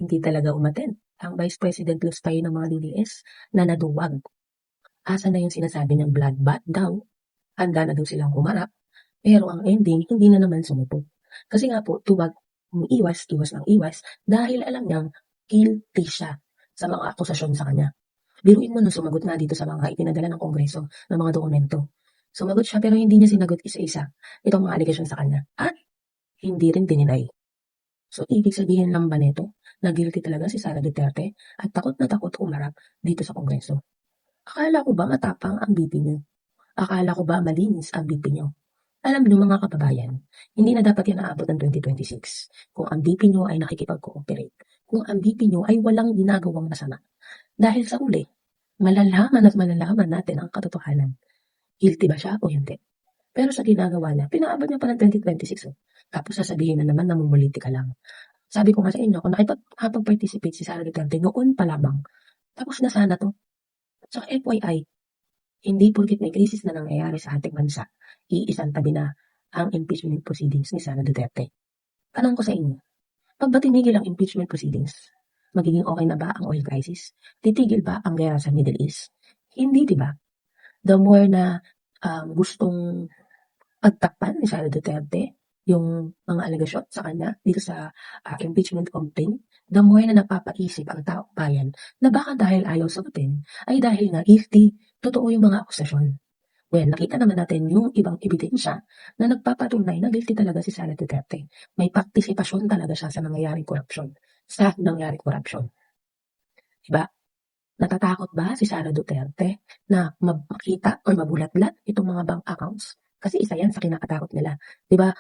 Hindi talaga umattend ang Vice President Lustay ng mga DDS na naduwag. Asan na yung sinasabi niyang bloodbath daw? Handa na daw silang humarap, pero ang ending hindi na naman sumupot. Kasi nga po, tuwag, iwas ng iwas dahil alam niyang guilty siya sa mga akusasyon sa kanya. Biruin mo nung sumagot nga dito sa mga ipinadala ng Kongreso ng mga dokumento. Sumagot siya pero hindi niya sinagot isa-isa itong mga allegation sa kanya at hindi rin dininay. So, ibig sabihin lang ba nito na guilty talaga si Sara Duterte at takot na takot umarap dito sa Kongreso? Akala ko ba matapang ang BP niyo? Akala ko ba malinis ang BP niyo? Alam niyo mga kababayan, hindi na dapat yan aabot ng 2026 kung ang BP niyo ay nakikipag-cooperate, kung ang BP niyo ay walang ginagawang masama. Dahil sa uli, malalaman at malalaman natin ang katotohanan. Guilty ba siya o hindi? Pero sa ginagawa niya, pinaabot niya pa ng 2026. Tapos sasabihin na naman na mumulitika lang. Sabi ko nga sa inyo, kung nakipag-participate si Sara Duterte noon pa lamang, tapos na sana to. So FYI, hindi porket may krisis na nangyayari sa ating bansa, iisang tabi na ang impeachment proceedings ni Sara Duterte. Tanong ko sa inyo, pag ba tinigil ang impeachment proceedings, magiging okay na ba ang oil crisis? Titigil ba ang gera sa Middle East? Hindi, di ba? The more na gustong pagtakpan ni Sara Duterte yung mga alegasyon sa kanya dito sa impeachment complaint, the more na napapaisip ang taong bayan na baka dahil ayaw sagutin ay dahil nga guilty, totoo yung mga akusasyon. Well, nakita naman natin yung ibang ebidensya na nagpapatunay na guilty talaga si Sara Duterte. May partisipasyon talaga siya sa nangyayaring korupsyon. Diba? Natatakot ba si Sara Duterte na makita o mabulatlat itong mga bank accounts? Kasi isa yan sa kinakatakot nila. Diba,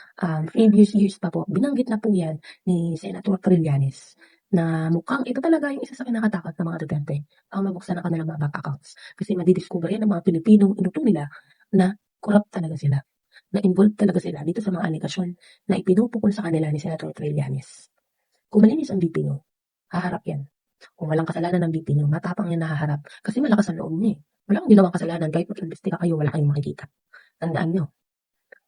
previous years pa po, binanggit na po yan ni Senator Trillanes na mukhang ito talaga yung isa sa kinakatakot ng mga Duterte ang mabuksan ang kanilang mga bank accounts. Kasi madidiscover yan ng mga Pilipinong inuto nila na corrupt talaga sila. Na involved talaga sila dito sa mga aligasyon na ipinupukol sa kanila ni Senator Trillanes. Kung malinis ang BP nyo, haharap yan. Kung walang kasalanan ng BP nyo, matapang yan nahaharap. Kasi malakas ang loob niya eh. Walang ginawang kasalanan kahit mag-imbestiga kayo, wala kayong makikita. Tandaan nyo,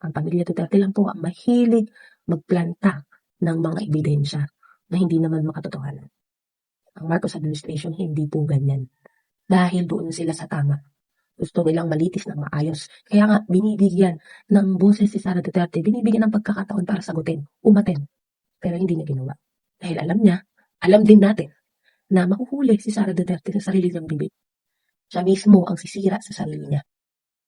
ang pamilya Duterte lang po ang mahilig magplanta ng mga ebidensya na hindi naman makatotohanan. Ang Marcos administration hindi po ganyan. Dahil doon sila sa tama. Gusto nilang malitis ng maayos. Kaya nga, binibigyan ng boses si Sara Duterte, binibigyan ng pagkakataon para sagutin, umaten. Pero hindi niya ginawa. Dahil alam niya, alam din natin, na mahuhuli si Sara Duterte sa sarili niyang bibig. Siya mismo ang sisira sa sarili niya.